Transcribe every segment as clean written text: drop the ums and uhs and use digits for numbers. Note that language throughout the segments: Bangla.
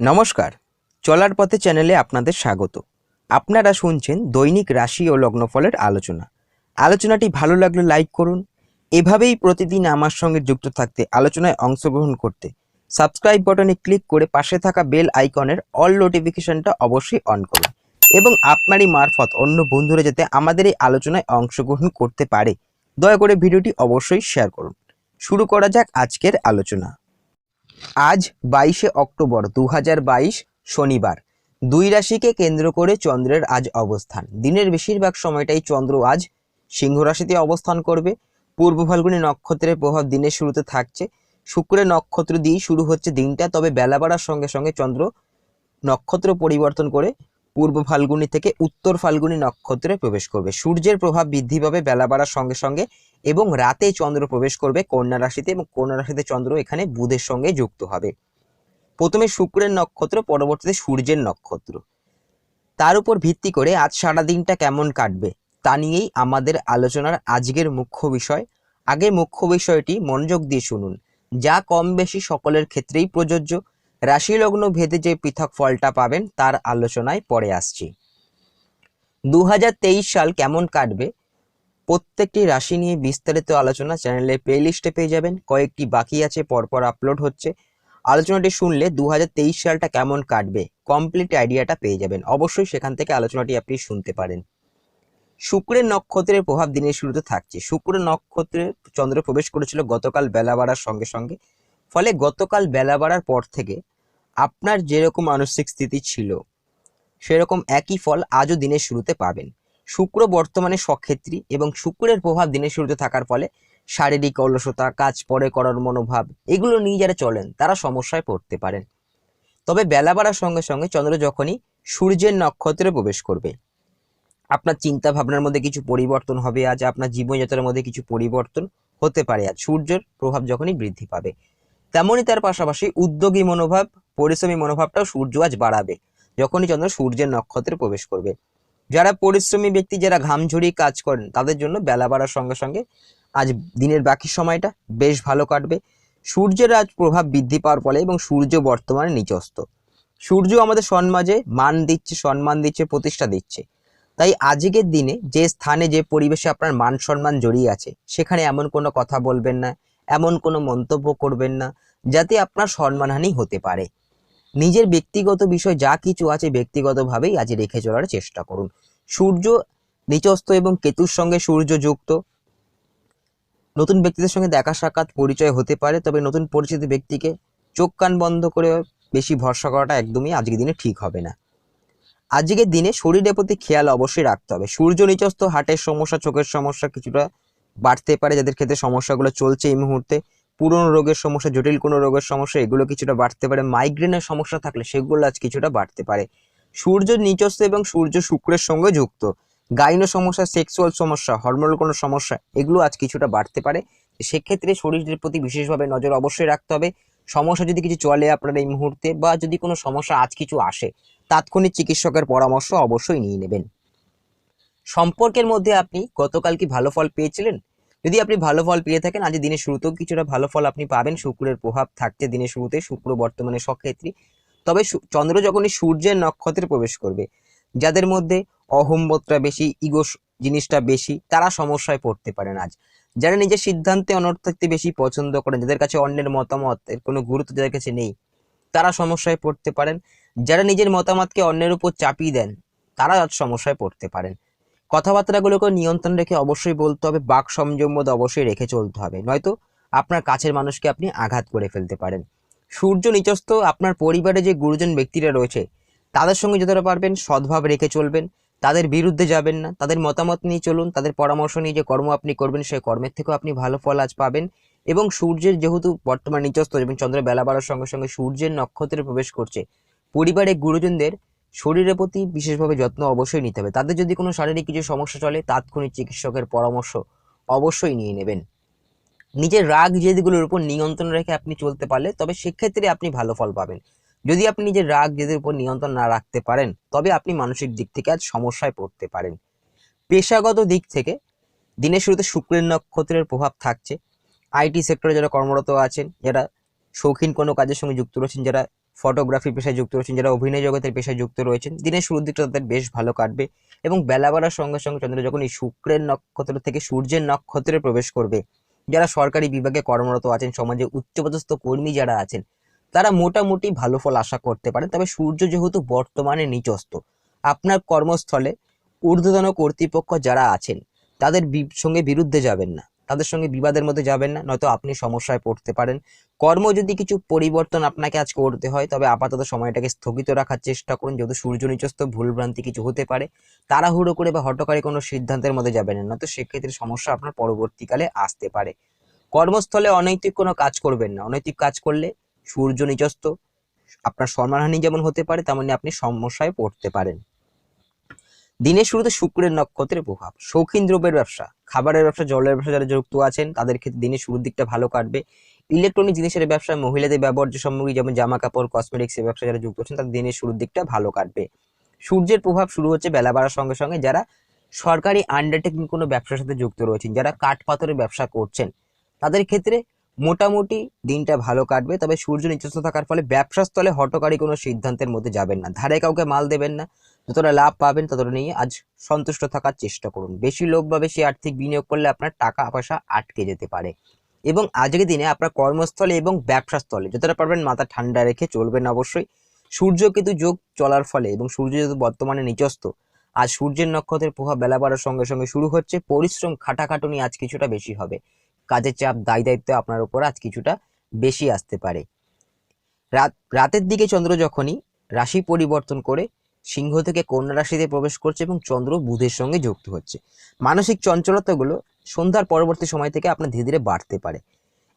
নমস্কার, চলার পথে চ্যানেলে আপনাদের স্বাগত। আপনারা শুনছেন দৈনিক রাশি ও লগ্নফলের আলোচনা। আলোচনাটি ভালো লাগলে লাইক করুন। এভাবেই প্রতিদিন আমার সঙ্গে যুক্ত থাকতে, আলোচনায় অংশগ্রহণ করতে সাবস্ক্রাইব বাটনে ক্লিক করে পাশে থাকা বেল আইকনের অল নোটিফিকেশনটা অবশ্যই অন করুন এবং আপনারই মারফত অন্য বন্ধুরা যাতে আমাদের এই আলোচনায় অংশগ্রহণ করতে পারে, দয়া করে ভিডিওটি অবশ্যই শেয়ার করুন। শুরু করা যাক আজকের আলোচনা। আজ 22শে অক্টোবর 2022 শনিবার। দুই রাশিকে কেন্দ্র করে চন্দ্রের আজ অবস্থান। দিনের বেশিরভাগ সময়টাই চন্দ্র আজ সিংহ রাশিতে অবস্থান করবে। পূর্ব ফাল্গুনী নক্ষত্রের প্রভাব দিনের শুরুতে থাকছে। শুক্রের নক্ষত্র দিয়েই শুরু হচ্ছে দিনটা, তবে বেলা বাড়ার সঙ্গে সঙ্গে চন্দ্র নক্ষত্র পরিবর্তন করে পূর্ব ফাল্গুনী থেকে উত্তর ফাল্গুনী নক্ষত্রে প্রবেশ করবে। সূর্যের প্রভাব বৃদ্ধি পাবে বেলা বাড়ার সঙ্গে সঙ্গে এবং রাতে চন্দ্র প্রবেশ করবে কন্যা রাশিতে, এবং কন্যা রাশিতে চন্দ্র এখানে বুধের সঙ্গে যুক্ত হবে। প্রথমে শুক্রের নক্ষত্র, পরবর্তীতে সূর্যের নক্ষত্র। তার উপর ভিত্তি করে আজ সারা দিনটা কেমন কাটবে তা নিয়েই আমাদের আলোচনার আজকের মুখ্য বিষয়। আগে মুখ্য বিষয়টি মনোযোগ দিয়ে শুনুন, যা কম বেশি সকলের ক্ষেত্রেই প্রযোজ্য। রাশি লগ্ন ভেদে যে পৃথক ফলটা পাবেন তার আলোচনায় পরে আসছি। 2023 সাল কেমন কাটবে প্রত্যেকটি রাশি নিয়ে বিস্তারিত আলোচনা চ্যানেলের প্লেলিস্টে পেয়ে যাবেন। কয়েকটি বাকি আছে, পরপর আপলোড হচ্ছে। আলোচনাটি শুনলে 2023 সালটা কেমন কাটবে কমপ্লিট আইডিয়াটা পেয়ে যাবেন। অবশ্যই সেখান থেকে আলোচনাটি আপনি শুনতে পারেন। শুক্রের নক্ষত্রের প্রভাব দিনের শুরুতে থাকছে। শুক্রের নক্ষত্রে চন্দ্র প্রবেশ করেছিল গতকাল বেলা বাড়ার সঙ্গে সঙ্গে। ফলে গতকাল বেলা বাড়ার পর থেকে আপনার যেরকম মানসিক স্থিতি ছিল সেরকম একই ফল আজও দিনের শুরুতে পাবেন। শুক্র বর্তমানে স্বক্ষেত্রী এবং শুক্রের প্রভাব দিনের শুরুতে থাকার ফলে শারীরিক অলসতা, কাজ পরে করার মনোভাব, এগুলো নিয়ে যারা চলেন তারা সমস্যায় পড়তে পারেন। তবে বেলা বাড়ার সঙ্গে সঙ্গে চন্দ্র যখনই সূর্যের নক্ষত্রে প্রবেশ করবে, আপনার চিন্তা ভাবনার মধ্যে কিছু পরিবর্তন হবে। আজ আপনার জীবনযাত্রার মধ্যে কিছু পরিবর্তন হতে পারে আজ সূর্যের প্রভাব যখনই বৃদ্ধি পাবে। তেমনই তার পাশাপাশি উদ্যোগী মনোভাব, পরিশ্রমী মনোভাবটাও সূর্য আজ বাড়াবে যখনই চন্দ্র সূর্যের নক্ষত্রে প্রবেশ করবে। যারা পরিশ্রমী ব্যক্তি, যারা ঘাম ঝরিয়ে কাজ করেন, তাদের জন্য বেলা বাড়ার সঙ্গে সঙ্গে আজ দিনের বাকি সময়টা বেশ ভালো কাটবে। সূর্যের আজ প্রভাব বৃদ্ধি পাওয়ার ফলে এবং সূর্য বর্তমানে নিচস্থ। সূর্য আমাদের সমাজে মান দিচ্ছে, সম্মান দিচ্ছে, প্রতিষ্ঠা দিচ্ছে। তাই আজকের দিনে যে স্থানে যে পরিবেশে আপনার মান সম্মান জড়িয়ে আছে সেখানে এমন কোনো কথা বলবেন না, এমন কোনো মন্তব্য করবেন না যাতে আপনার সম্মানহানি হতে পারে। নিজের ব্যক্তিগত বিষয় যা কিছু আছে ব্যক্তিগতভাবেই আজ রেখে চলার চেষ্টা করুন। সূর্য নিচস্থ এবং কেতুর সঙ্গে সূর্য যুক্ত। নতুন ব্যক্তিদের সঙ্গে দেখা সাক্ষাৎ পরিচয় হতে পারে, তবে নতুন পরিচিত ব্যক্তিকে চোখ কান বন্ধ করে বেশি ভরসা করাটা একদমই আজকের দিনে ঠিক হবে না। আজকের দিনে শরীরের প্রতি খেয়াল অবশ্যই রাখতে হবে। সূর্য নিচস্থ হার্টের সমস্যা, চোখের সমস্যা কিছুটা বাড়তে পারে, যাদের ক্ষেত্রে সমস্যাগুলো চলছে এই মুহূর্তে। পুরনো রোগের সমস্যা, জটিল কোনো রোগের সমস্যা, এগুলো কিছুটা বাড়তে পারে। মাইগ্রেনের সমস্যা থাকলে সেগুলো আজ কিছুটা বাড়তে পারে। সূর্য নিচস্থ এবং সূর্য শুক্রের সঙ্গে যুক্ত। গাইনো সমস্যা, সেক্সুয়াল সমস্যা, হরমোনাল কোনো সমস্যা, এগুলো আজ কিছুটা বাড়তে পারে। সেক্ষেত্রে শরীরের প্রতি বিশেষভাবে নজর অবশ্যই রাখতে হবে। সমস্যা যদি কিছু চলে আপনার এই মুহূর্তে, বা যদি কোনো সমস্যা আজ কিছু আসে, তাৎক্ষণিক চিকিৎসকের পরামর্শ অবশ্যই নিয়ে নেবেন। সম্পর্কের মধ্যে আপনি গতকাল কি ভালো ফল পেয়েছিলেন? যদি আপনি ভালো ফল পেয়ে থাকেন, আজ দিনের শুরুতেও কিছুটা ভালো ফল আপনি পাবেন। শুক্রের প্রভাব থাকছে দিনের শুরুতে, শুক্র বর্তমানে স্বক্ষেত্রী। তবে চন্দ্র যখনই সূর্যের নক্ষত্রে প্রবেশ করবে, যাদের মধ্যে অহংবোধটা বেশি, ইগো জিনিসটা বেশি, তারা সমস্যায় পড়তে পারেন আজ। যারা নিজের সিদ্ধান্তে অনড় থাকতে বেশি পছন্দ করেন, যাদের কাছে অন্যের মতামতের কোনো গুরুত্ব যাদের কাছে নেই, তারা সমস্যায় পড়তে পারেন। যারা নিজের মতামতকে অন্যের উপর চাপিয়ে দেন, তারা আজ সমস্যায় পড়তে পারেন। কথাবার্তাগুলোকে নিয়ন্ত্রণ রেখে অবশ্যই বলতে হবে, বাক সংযম বোধ অবশ্যই রেখে চলতে হবে, নয়তো আপনার কাছের মানুষকে আপনি আঘাত করে ফেলতে পারেন। সূর্য নিচস্থ আপনার পরিবারে যে গুরুজন ব্যক্তিরা রয়েছে তাদের সঙ্গে যতটা পারবেন সদ্ভাব রেখে চলবেন। তাদের বিরুদ্ধে যাবেন না, তাদের মতামত নিয়ে চলুন। তাদের পরামর্শ নিয়ে যে কর্ম আপনি করবেন সেই কর্মের থেকেও আপনি ভালো ফল আজ পাবেন। এবং সূর্যের যেহেতু বর্তমান নিচস্থ এবং চন্দ্র বেলা বাড়ার সঙ্গে সঙ্গে সূর্যের নক্ষত্রে প্রবেশ করছে, পরিবারের গুরুজনদের শরীরের প্রতি বিশেষভাবে যত্ন অবশ্যই নিতে হবে। তাদের যদি কোনো শারীরিক কিছু সমস্যা চলে, তাৎক্ষণিক চিকিৎসকের পরামর্শ অবশ্যই নিয়ে নেবেন। নিজের রাগ জেদগুলোর উপর নিয়ন্ত্রণ রেখে আপনি চলতে পারলে তবে সেক্ষেত্রে আপনি ভালো ফল পাবেন। যদি আপনি নিজের রাগ জেদের উপর নিয়ন্ত্রণ না রাখতে পারেন, তবে আপনি মানসিক দিক থেকে আজ সমস্যায় পড়তে পারেন। পেশাগত দিক থেকে দিনের শুরুতে শুক্রের নক্ষত্রের প্রভাব থাকছে। আইটি সেক্টরে যারা কর্মরত আছেন, যারা শৌখিন কোনো কাজের সঙ্গে যুক্ত রয়েছেন, যারা ফটোগ্রাফি পেশায় যুক্ত রয়েছেন, যারা অভিনয় জগতের পেশায় যুক্ত রয়েছেন, দিনের শুরুর দিকটা তাদের বেশ ভালো কাটবে। এবং বেলা বাড়ার সঙ্গে সঙ্গে চন্দ্র যখন এই শুক্রের নক্ষত্র থেকে সূর্যের নক্ষত্রে প্রবেশ করবে, যারা সরকারি বিভাগে কর্মরত আছেন, সমাজে উচ্চপদস্থ কর্মী যারা আছেন, তারা মোটামুটি ভালো ফল আশা করতে পারেন। তবে সূর্য যেহেতু বর্তমানে নিচস্থ, আপনার কর্মস্থলে ঊর্ধ্বতন কর্তৃপক্ষ যারা আছেন তাদের সঙ্গে বিরুদ্ধে যাবেন না, তাদের সঙ্গে বিবাদের মধ্যে যাবেন না, নয়তো আপনি সমস্যায় পড়তে পারেন। কর্ম যদি কিছু পরিবর্তন আপনাকে আজ করতে হয়, তবে আপাতত সময়টাকে স্থগিত রাখার চেষ্টা করুন, যেহেতু সূর্য নিচস্থ ভুলভ্রান্তি কিছু হতে পারে। তাড়াহুড়ো করে বা হঠকারী কোনো সিদ্ধান্তের মধ্যে যাবেন না, নয়তো সেক্ষেত্রে সমস্যা আপনার পরবর্তীকালে আসতে পারে। কর্মস্থলে অনৈতিক কোনো কাজ করবেন না, অনৈতিক কাজ করলে সূর্য নিচস্থ আপনার সম্মানহানি যেমন হতে পারে, তেমনি আপনি সমস্যায় পড়তে পারেন। দিনের শুরুতে শুক্রের নক্ষত্রের প্রভাব। শৌখিন দ্রব্যের ব্যবসা, খাবারের ব্যবসা, জলের ব্যবসা যারা যুক্ত আছেন তাদের ক্ষেত্রে দিনের শুরুর দিকটা ভালো কাটবে। ইলেকট্রনিক জিনিসের ব্যবসা, মহিলাদের ব্যবহার্য সামগ্রী যেমন জামা কাপড়, কসমেটিক্স এর ব্যবসা যারা যুক্ত আছেন তাদের দিনের শুরুর দিকটা ভালো কাটবে। সূর্যের প্রভাব শুরু হচ্ছে বেলা বাড়ার সঙ্গে সঙ্গে যারা সরকারি আন্ডারটেকিং কোনো ব্যবসার সাথে যুক্ত রয়েছেন, যারা কাঠ পাথরের ব্যবসা করছেন, তাদের ক্ষেত্রে মোটামুটি দিনটা ভালো কাটবে। তবে সূর্য নিচস্থ থাকার ফলে ব্যবসা স্থলে হঠকারী কোনো সিদ্ধান্তের মধ্যে যাবেন না, ধারে কাউকে মাল দেবেন না। যতটা লাভ পাবেন ততটা নিয়ে আজ সন্তুষ্ট থাকার চেষ্টা করুন। বেশি লোভ বা বেশি আর্থিক বিনিয়োগ করলে আপনার টাকা পয়সা আটকে যেতে পারে। এবং আজকের দিনে আপনার কর্মস্থলে এবং ব্যবসা স্থলে যতটা পারবেন মাথা ঠান্ডা রেখে চলবেন অবশ্যই। সূর্য কেতু যোগ চলার ফলে এবং সূর্য যেহেতু বর্তমানে নিচস্থ, আজ সূর্যের নক্ষত্রের প্রভাব বেলা বাড়ার সঙ্গে সঙ্গে শুরু হচ্ছে। পরিশ্রম খাটাখাটুনি আজ কিছুটা বেশি হবে, কাজের চাপ দায় দায়িত্ব আপনার উপর আজ কিছুটা বেশি আসতে পারে। রাতের দিকে চন্দ্র যখনই রাশি পরিবর্তন করে সিংহ থেকে কন্যা রাশিতে প্রবেশ করছে এবং চন্দ্র বুধের সঙ্গে যুক্ত হচ্ছে, মানসিক চঞ্চলতাগুলো সন্ধ্যার পরবর্তী সময় থেকে আপনার ধীরে ধীরে বাড়তে পারে।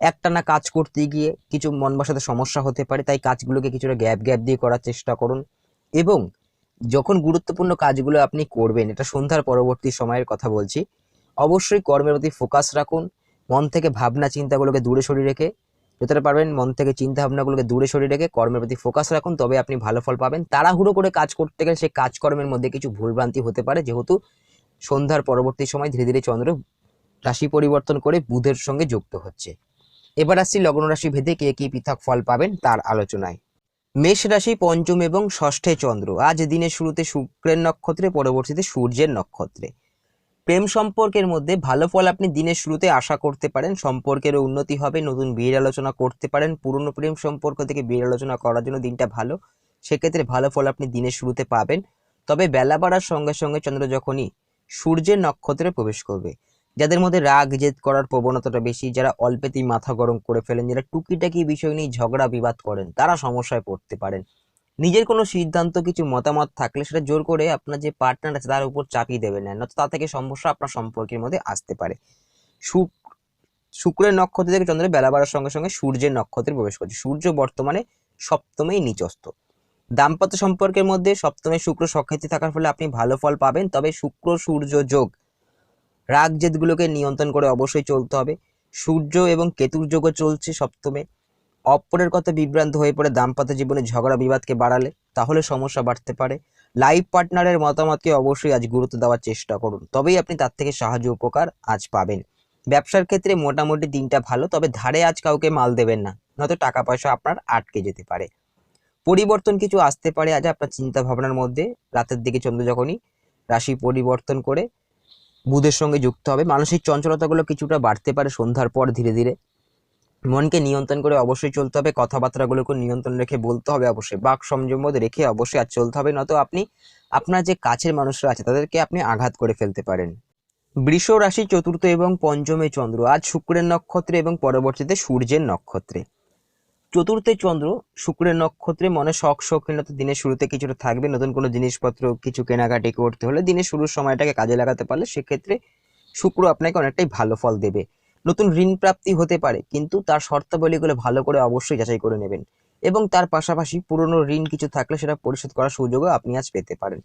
একটানা কাজ করতে গিয়ে কিছু মন বসাতে সমস্যা হতে পারে, তাই কাজগুলোকে কিছুটা গ্যাপ গ্যাপ দিয়ে করার চেষ্টা করুন। এবং যখন গুরুত্বপূর্ণ কাজগুলো আপনি করবেন, এটা সন্ধ্যার পরবর্তী সময়ের কথা বলছি, অবশ্যই কর্মের প্রতি ফোকাস রাখুন। মন থেকে ভাবনা চিন্তাগুলোকে দূরে সরিয়ে রেখে, যতটা পারবেন মন থেকে চিন্তা ভাবনাগুলোকে দূরে সরিয়ে রেখে কর্মের প্রতি ফোকাস রাখুন, তবে আপনি ভালো ফল পাবেন। তাড়াহুড়ো করে কাজ করতে গেলে সেই কাজকর্মের মধ্যে কিছু ভুলভ্রান্তি হতে পারে, যেহেতু সন্ধ্যার পরবর্তী সময় ধীরে ধীরে চন্দ্র রাশি পরিবর্তন করে বুধের সঙ্গে যুক্ত হচ্ছে। এবার আসছি লগ্ন রাশি ভেদে কে কি পৃথক ফল পাবেন তার আলোচনায়। মেষ রাশি পঞ্চম এবং ষষ্ঠে চন্দ্র, আজ দিনের শুরুতে শুক্রের নক্ষত্রে, পরবর্তীতে সূর্যের নক্ষত্রে। প্রেম সম্পর্কের মধ্যে ভালো ফল আপনি দিনের শুরুতে আশা করতে পারেন, সম্পর্কের উন্নতি হবে, নতুন বিয়ের আলোচনা করতে পারেন। পুরনো প্রেম সম্পর্ক থেকে বিয়ের আলোচনা করার জন্য দিনটা ভালো, সেক্ষেত্রে ভালো ফল আপনি দিনের শুরুতে পাবেন। তবে বেলা বাড়ার সঙ্গে সঙ্গে চন্দ্র যখনই সূর্যের নক্ষত্রে প্রবেশ করবে, যাদের মধ্যে রাগ জেদ করার প্রবণতাটা বেশি, যারা অল্পেতেই মাথা গরম করে ফেলেন, যারা টুকিটাকি বিষয় নিয়ে ঝগড়া বিবাদ করেন, তারা সমস্যায় পড়তে পারেন। নিজের কোনো সিদ্ধান্ত কিছু মতামত থাকলে সেটা জোর করে আপনার যে পার্টনার আছে তার উপর চাপিয়ে দেবেন না, নয়তো তা থেকে সমস্যা আপনার সম্পর্কের মধ্যে আসতে পারে। শুক্রের নক্ষত্র থেকে চন্দ্রের বেলা বাড়ার সঙ্গে সঙ্গে সূর্যের নক্ষত্রে প্রবেশ করছে। সূর্য বর্তমানে সপ্তমেই নিচস্থ। দাম্পত্য সম্পর্কের মধ্যে সপ্তমে শুক্র সক্ষেত্রে থাকার ফলে আপনি ভালো ফল পাবেন। তবে শুক্র সূর্য যোগ, রাগ জেদগুলোকে নিয়ন্ত্রণ করে অবশ্যই চলতে হবে। সূর্য এবং কেতুর যোগও চলছে সপ্তমে। অপরের কথা বিভ্রান্ত হয়ে পড়ে দাম্পত্য জীবনে ঝগড়া বিবাদকে বাড়ালে তাহলে সমস্যা বাড়তে পারে। লাইফ পার্টনারের মতামতকে অবশ্যই আজ গুরুত্ব দেওয়ার চেষ্টা করুন, তবেই আপনি তার থেকে সাহায্য উপকার আজ পাবেন। ব্যবসার ক্ষেত্রে মোটামুটি দিনটা ভালো, তবে ধারে আজ কাউকে মাল দেবেন না, নয়তো টাকা পয়সা আপনার আটকে যেতে পারে। পরিবর্তন কিছু আসতে পারে আজ আপনার চিন্তা ভাবনার মধ্যে। রাতের দিকে চন্দ্র যখনই রাশি পরিবর্তন করে বুধের সঙ্গে যুক্ত হবে, মানসিক চঞ্চলতাগুলো কিছুটা বাড়তে পারে সন্ধ্যার পর ধীরে ধীরে। মনকে নিয়ন্ত্রণ করে অবশ্যই চলতে হবে, কথাবার্তাগুলোকে নিয়ন্ত্রণ রেখে বলতে হবে, অবশ্যই বাক সংযম রেখে অবশ্যই আজ চলতে হবে, নয়তো আপনি আপনার যে কাছের মানুষরা আছে তাদেরকে আপনি আঘাত করে ফেলতে পারেন। বৃষ রাশি চতুর্থ এবং পঞ্চমে চন্দ্র, আজ শুক্রের নক্ষত্রে এবং পরবর্তীতে সূর্যের নক্ষত্রে। চতুর্থে চন্দ্র শুক্রের নক্ষত্রে, মনে শখ শৌখিনতা দিনের শুরুতে কিছুটা থাকবে। নতুন কোনো জিনিসপত্র কিছু কেনাকাটি করতে হলে দিনের শুরুর সময়টাকে কাজে লাগাতে পারলে সেক্ষেত্রে শুক্র আপনাকে অনেকটাই ভালো ফল দেবে। নতুন ঋণ প্রাপ্তি হতে পারে, কিন্তু তার শর্তাবলীগুলো ভালো করে অবশ্যই যাচাই করে নেবেন। এবং তার পাশাপাশি পুরনো ঋণ কিছু থাকলে সেটা পরিশোধ করার সুযোগও আপনি আজ পেতে পারেন।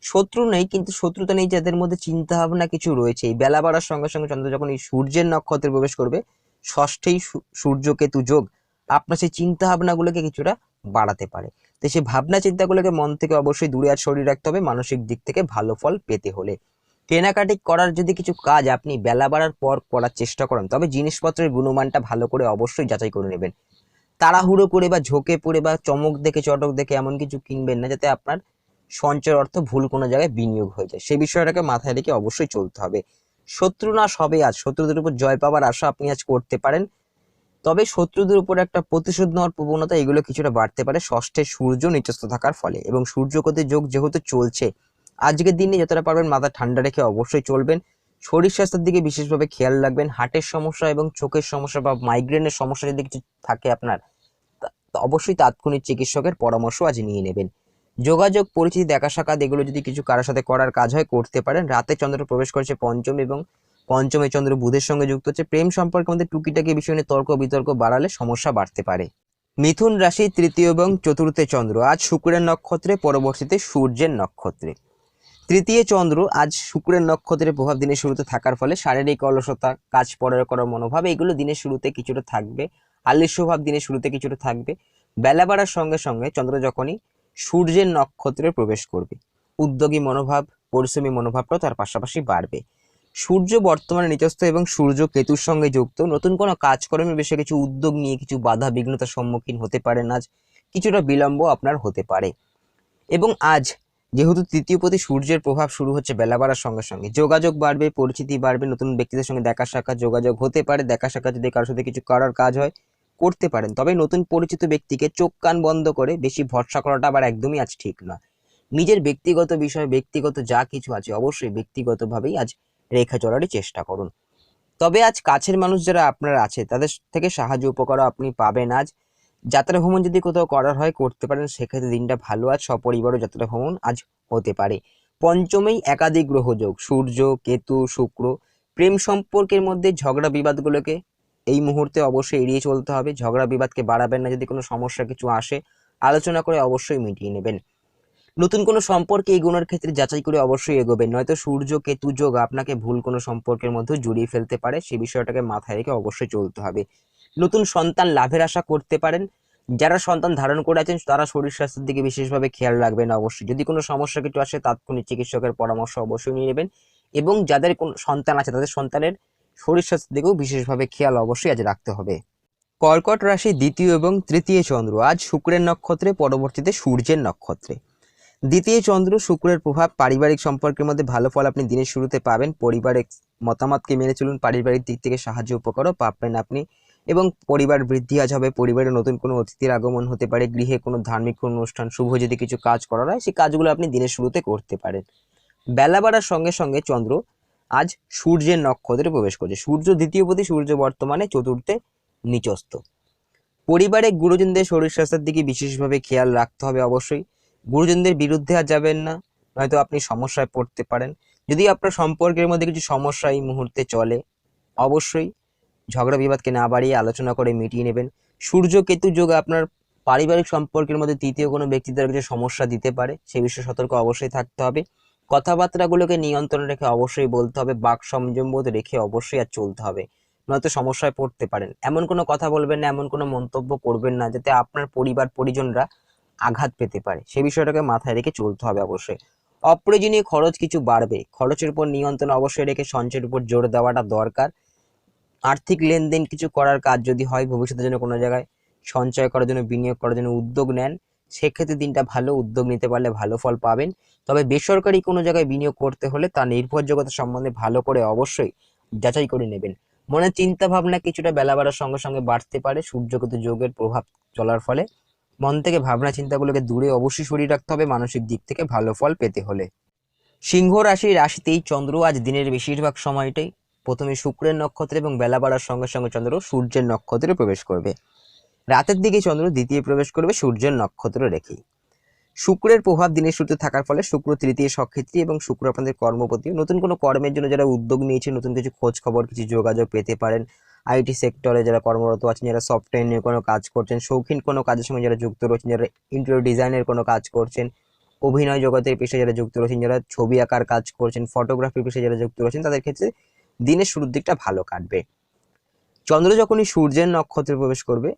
শত্রু নেই, কিন্তু শত্রুতা নেই যাদের মধ্যে চিন্তা ভাবনা কিছু রয়েছে। এই বেলা বাড়ার সঙ্গে সঙ্গে চন্দ্র যখন এই সূর্যের নক্ষত্রে প্রবেশ করবে, ষষ্ঠেই সূর্য কেতু যোগ আপনার সেই চিন্তা ভাবনাগুলোকে কিছুটা বাড়াতে পারে। তো সেই ভাবনা চিন্তাগুলোকে মন থেকে অবশ্যই দূরে আর সরিয়ে রাখতে হবে মানসিক দিক থেকে ভালো ফল পেতে হলে। কেনাকাটি করার যদি কিছু কাজ আপনি বেলা বাড়ার পর করার চেষ্টা করেন, তবে জিনিসপত্রের গুণমানটা ভালো করে অবশ্যই যাচাই করে নেবেন। তাড়াহুড়ো করে বা ঝোঁকে পড়ে বা চমক দেখে চটক দেখে এমন কিছু কিনবেন না যাতে আপনার সঞ্চয়ের অর্থ ভুল কোনো জায়গায় বিনিয়োগ হয়ে যায়, সেই বিষয়টাকে মাথায় রেখে অবশ্যই চলতে হবে। শত্রু না সবে আজ শত্রুদের উপর জয় পাওয়ার আশা আপনি আজ করতে পারেন, তবে শত্রুদের উপর একটা প্রতিশোধ নেওয়ার প্রবণতা এগুলো কিছুটা বাড়তে পারে ষষ্ঠে সূর্য নিচস্থ থাকার ফলে। এবং সূর্যগতি যোগ যেহেতু চলছে, আজকের দিনে যতটা পারবেন মাথা ঠান্ডা রেখে অবশ্যই চলবেন। শরীর স্বাস্থ্যের দিকে বিশেষভাবে খেয়াল রাখবেন। হার্টের সমস্যা এবং চোখের সমস্যা বা মাইগ্রেনের সমস্যা যদি কিছু থাকে আপনার, অবশ্যই তাৎক্ষণিক চিকিৎসকের পরামর্শ আজ নিয়ে নেবেন। যোগাযোগ, পরিচিতি, দেখা সাক্ষাৎ এগুলো যদি কিছু কারোর সাথে করার কাজ হয় করতে পারেন। রাতে চন্দ্র প্রবেশ করেছে পঞ্চম এবং পঞ্চমে চন্দ্র বুধের সঙ্গে যুক্ত হচ্ছে। প্রেম সম্পর্কের মধ্যে টুকিটাকি বিষয় নিয়ে তর্ক বিতর্ক বাড়ালে সমস্যা বাড়তে পারে। মিথুন রাশি তৃতীয় এবং চতুর্থে চন্দ্র আজ শুক্রের নক্ষত্রে, পরবর্তীতে সূর্যের নক্ষত্রে। তৃতীয় চন্দ্র আজ শুক্রের নক্ষত্রের প্রভাব দিনের শুরুতে থাকার ফলে শারীরিক অলসতা, কাজ পরের করার মনোভাব এগুলো দিনের শুরুতে কিছুটা থাকবে। আলস্য ভাব দিনের শুরুতে কিছুটা থাকবে। বেলা বাড়ার সঙ্গে সঙ্গে চন্দ্র যখনই সূর্যের নক্ষত্রে প্রবেশ করবে, উদ্যোগী মনোভাব, পরিশ্রমী মনোভাবটাও তার পাশাপাশি বাড়বে। সূর্য বর্তমানে নিচস্থ এবং সূর্য কেতুর সঙ্গে যুক্ত। নতুন কোনো কাজকর্মের বিষয়ে কিছু উদ্যোগ নিয়ে কিছু বাধা বিঘ্নতার সম্মুখীন হতে পারেন, আজ কিছুটা বিলম্ব আপনার হতে পারে। এবং আজ যেহেতু তৃতীয় প্রতি সূর্যের প্রভাব শুরু হচ্ছে বেলা বাড়ার সঙ্গে সঙ্গে, যোগাযোগ বাড়বে, পরিচিতি বাড়বে, নতুন ব্যক্তিদের সঙ্গে দেখা সাক্ষাৎ যোগাযোগ হতে পারে। দেখা সাক্ষাৎ যদি কারোর সাথে কিছু করার কাজ হয় করতে পারেন, তবে নতুন পরিচিত ব্যক্তিকে চোখ কান বন্ধ করে বেশি ভরসা করাটা আবার একদমই আজ ঠিক নয়। নিজের ব্যক্তিগত বিষয়, ব্যক্তিগত যা কিছু আছে অবশ্যই ব্যক্তিগতভাবেই আজ রেখা চলারই চেষ্টা করুন। তবে আজ কাছের মানুষ যারা আপনার আছে তাদের থেকে সাহায্য উপকারও আপনি পাবেন। আজ যাত্রা ভ্রমণ যদি কোথাও করার হয় করতে পারেন, সেক্ষেত্রে দিনটা ভালো। আজ সপরিবারও যাত্রা ভ্রমণ আজ হতে পারে। পঞ্চমেই একাধিক গ্রহ যোগ, সূর্য, কেতু, শুক্র। প্রেম সম্পর্কের মধ্যে ঝগড়া বিবাদগুলোকে এই মুহূর্তে অবশ্যই এড়িয়ে চলতে হবে। ঝগড়া বিবাদকে বাড়াবেন না। যদি কোনো সমস্যা কিছু আসে আলোচনা করে অবশ্যই মিটিয়ে নেবেন। নতুন কোনো সম্পর্কে এগোনোর ক্ষেত্রে যাচাই করে অবশ্যই এগোবেন, নয়তো সূর্য কেতু যোগ আপনাকে ভুল কোনো সম্পর্কের মধ্যে জড়িয়ে ফেলতে পারে। সেই বিষয়টাকে মাথায় রেখে অবশ্যই চলতে হবে। নতুন সন্তান লাভের আশা করতে পারেন। যারা সন্তান ধারণ করে আছেন তারা শরীর স্বাস্থ্যের দিকে বিশেষভাবে খেয়াল রাখবেন। অবশ্যই যদি কোনো সমস্যা কিছু আসে তাৎক্ষণিক চিকিৎসকের পরামর্শ অবশ্যই নিয়ে নেবেন। এবং যাদের কোনো সন্তান আছে তাদের সন্তানের শরীর স্বাস্থ্যের দিকেও বিশেষভাবে খেয়াল অবশ্যই আজ রাখতে হবে। কর্কট রাশি দ্বিতীয় এবং তৃতীয় চন্দ্র আজ শুক্রের নক্ষত্রে, পরবর্তীতে সূর্যের নক্ষত্রে। দ্বিতীয় চন্দ্র শুক্রের প্রভাব পারিবারিক সম্পর্কের মধ্যে ভালো ফল আপনি দিনের শুরুতে পাবেন। পরিবারের মতামতকে মেনে চলুন, পারিবারিক দিক থেকে সাহায্য উপকারও পাবেন আপনি। এবং পরিবার বৃদ্ধি আজ হবে। পরিবারে নতুন কোনো অতিথির আগমন হতে পারে। গৃহে কোনো ধার্মিক কোনো অনুষ্ঠান, শুভ যদি কিছু কাজ করার হয় সেই কাজগুলো আপনি দিনের শুরুতে করতে পারেন। বেলা বাড়ার সঙ্গে সঙ্গে চন্দ্র আজ সূর্যের নক্ষত্রে প্রবেশ করছে। সূর্য দ্বিতীয় প্রতি, সূর্য বর্তমানে চতুর্থে নিচস্থ। পরিবারে গুরুজনদের শরীর স্বাস্থ্যের দিকে বিশেষভাবে খেয়াল রাখতে হবে অবশ্যই। গুরুজনদের বিরুদ্ধে আর যাবেন না, নয়তো আপনি সমস্যায় পড়তে পারেন। যদি আপনার সম্পর্কের মধ্যে কিছু সমস্যা এই মুহূর্তে চলে অবশ্যই ঝগড়া বিবাদকে না বাড়িয়ে আলোচনা করে মিটিয়ে নেবেন। সূর্য কেতু যোগ আপনার পারিবারিক সম্পর্কের মধ্যে তৃতীয় কোনো ব্যক্তি দ্বারা কিছু সমস্যা দিতে পারে, সে বিষয়ে সতর্ক অবশ্যই থাকতে হবে। কথাবার্তাগুলোকে নিয়ন্ত্রণে রেখে অবশ্যই বলতে হবে। বাক সংযম বোধ রেখে অবশ্যই আর চলতে হবে, নয়তো সমস্যায় পড়তে পারেন। এমন কোনো কথা বলবেন না, এমন কোনো মন্তব্য করবেন না যাতে আপনার পরিবার পরিজনরা আঘাত পেতে পারে, সে বিষয়টাকে মাথায় রেখে চলতে হবে অবশ্যই। অপ্রয়োজনীয় খরচ কিছু বাড়বে, খরচের উপর নিয়ন্ত্রণ অবশ্যই রেখে সঞ্চয়ের উপর জোর দেওয়াটা দরকার। আর্থিক লেনদেন কিছু করার কাজ যদি হয়, ভবিষ্যতের জন্য কোনো জায়গায় সঞ্চয় করার জন্য, বিনিয়োগ করার জন্য উদ্যোগ নেন, সেক্ষেত্রে দিনটা ভালো। উদ্যোগ নিতে পারলে ভালো ফল পাবেন। তবে বেসরকারি কোনো জায়গায় বিনিয়োগ করতে হলে তার নির্ভরযোগ্যতা সম্বন্ধে ভালো করে অবশ্যই যাচাই করে নেবেন। মনে চিন্তা ভাবনা কিছুটা বেলা বাড়ার সঙ্গে সঙ্গে বাড়তে পারে সূর্যকেতু যোগের প্রভাব চলার ফলে। মন থেকে ভাবনা চিন্তাগুলোকে দূরে অবশ্যই সরিয়ে রাখতে হবে মানসিক দিক থেকে ভালো ফল পেতে হলে। সিংহ রাশিতেই চন্দ্র আজ দিনের বেশিরভাগ সময়টাই প্রথমে শুক্রের নক্ষত্রে এবং বেলা বাড়ার সঙ্গে সঙ্গে চন্দ্র সূর্যের নক্ষত্রে প্রবেশ করবে। রাতের দিকে চন্দ্র দ্বিতীয় প্রবেশ করবে সূর্যের নক্ষত্র রেখেই। শুক্রের প্রভাব দিনের শুরুতে থাকার ফলে শুক্র তৃতীয় সক্ষেত্রী এবং শুক্র আপনাদের কর্মপতি। নতুন কোনো কর্মের জন্য যারা উদ্যোগ নিয়েছে, নতুন কিছু খোঁজ খবর, কিছু যোগাযোগ পেতে পারেন। আইটি সেক্টরে যারা কর্মরত আছেন, যারা সফটওয়্যার নিয়ে কোনো কাজ করছেন, শৌখিন কোনো কাজের সঙ্গে যারা যুক্ত রয়েছেন, যারা ইন্টেরিয়র ডিজাইনের কোনো কাজ করছেন, অভিনয় জগতের পেশায় যারা যুক্ত রয়েছেন, যারা ছবি আঁকার কাজ করছেন, ফটোগ্রাফির পেশায় যারা যুক্ত রয়েছেন, তাদের ক্ষেত্রে দিনের শুরুর দিকটা ভালো কাটবে। চন্দ্র যখনই সূর্যের নক্ষত্রে প্রবেশ করবে,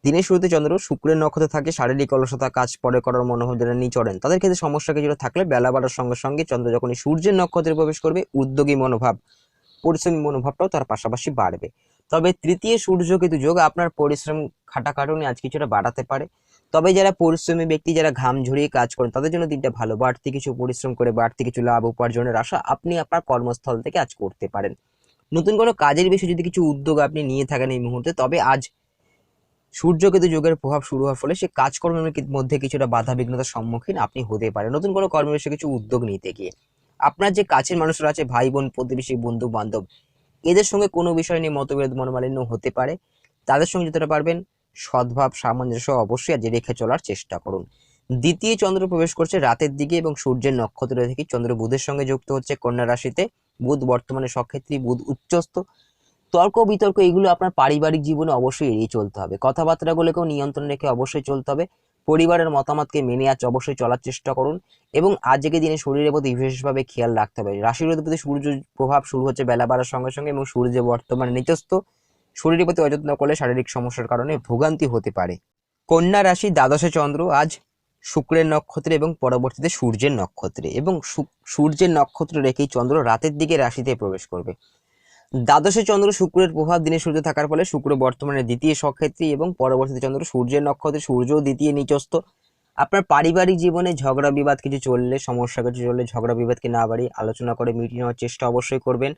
দিনের শুরুতে চন্দ্র শুক্রের নক্ষত্রে থাকে। শারীরিক অলসতা, কাজ পরে করার মনোভাব যারা নিয়ে চড়েন তাদের ক্ষেত্রে সমস্যা কিছুটা থাকলে বেলা বাড়ার সঙ্গে সঙ্গে চন্দ্র যখনই সূর্যের নক্ষত্রে প্রবেশ করবে, উদ্যোগী মনোভাব, পরিশ্রমী মনোভাবটাও তার পাশাপাশি বাড়বে। তবে তৃতীয় সূর্যকেতু যোগ আপনার পরিশ্রম খাটাখাটুনি আজ কিছুটা বাড়াতে পারে। তবে যারা পরিশ্রমী ব্যক্তি, যারা ঘাম ঝরিয়ে কাজ করেন, তাদের জন্য দিনটা ভালো। বাড়তি কিছু পরিশ্রম করে বাড়তি কিছু লাভ উপার্জনের আশা আপনি আপনার কর্মস্থল থেকে আজ করতে পারেন। নতুন কোনো কাজের বিষয়ে যদি কিছু উদ্যোগ আপনি নিয়ে থাকেন এই মুহূর্তে, তবে আজ সূর্যকেতু যোগের প্রভাব শুরু হওয়ার ফলে সে কাজকর্মের মধ্যে কিছুটা বাধা বিঘ্নতার সম্মুখীন আপনি হতে পারেন নতুন কোনো কর্মের বিষয়ে কিছু উদ্যোগ নিতে গিয়ে। আপনার যে কাছের মানুষরা আছে, ভাই বোন, প্রতিবেশী, বন্ধু বান্ধব, এদের সঙ্গে কোনো বিষয় নিয়ে মতবিরোধ মনোমালিন্য হতে পারে। তাদের সঙ্গে যতটা পারবেন সদ্ভাব সামঞ্জস্য অবশ্যই আজ রেখে চলার চেষ্টা করুন। দ্বিতীয় চন্দ্র প্রবেশ করছে রাতের দিকে এবং সূর্যের নক্ষত্র থেকে চন্দ্র বুধের সঙ্গে যুক্ত হচ্ছে কন্যা রাশিতে। বুধ বর্তমানে সক্ষেত্রী, বুধ উচ্চস্থ। তর্ক বিতর্ক এগুলো আপনার পারিবারিক জীবনে অবশ্যই এড়িয়ে চলতে হবে। কথাবার্তাগুলোকেও নিয়ন্ত্রণ রেখে অবশ্যই চলতে হবে। পরিবারের মতামতকে মেনে আজ অবশ্যই চলার চেষ্টা করুন এবং আজকে দিনে শরীরের প্রতি বিশেষভাবে খেয়াল রাখতে হবে। রাশির অধিপতি সূর্য প্রভাব শুরু হচ্ছে বেলা বাড়ার সঙ্গে সঙ্গে এবং সূর্য বর্তমানে নিচস্থ। শরীরের প্রতি অযত্ন করলে শারীরিক সমস্যার কারণে ভোগান্তি হতে পারে। কন্যা রাশি দ্বাদশে চন্দ্র আজ শুক্রের নক্ষত্রে এবং পরবর্তীতে সূর্যের নক্ষত্রে, এবং সূর্যের নক্ষত্র রেখেই চন্দ্র রাতের দিকে রাশিতে প্রবেশ করবে। দ্বাদশে চন্দ্র শুক্রের প্রভাব দিনে সূর্য থাকার ফলে শুক্র বর্তমানে দ্বিতীয় সক্ষেত্রী এবং পরবর্তীতে চন্দ্র সূর্যের নক্ষত্রে, সূর্যও দ্বিতীয় নিচস্থ। আপনার পারিবারিক জীবনে ঝগড়া বিবাদ কিছু চললে, সমস্যা কিছু চললে ঝগড়া বিবাদকে না বাড়িয়ে আলোচনা করে মিটিয়ে নেওয়ার চেষ্টা অবশ্যই করবেন।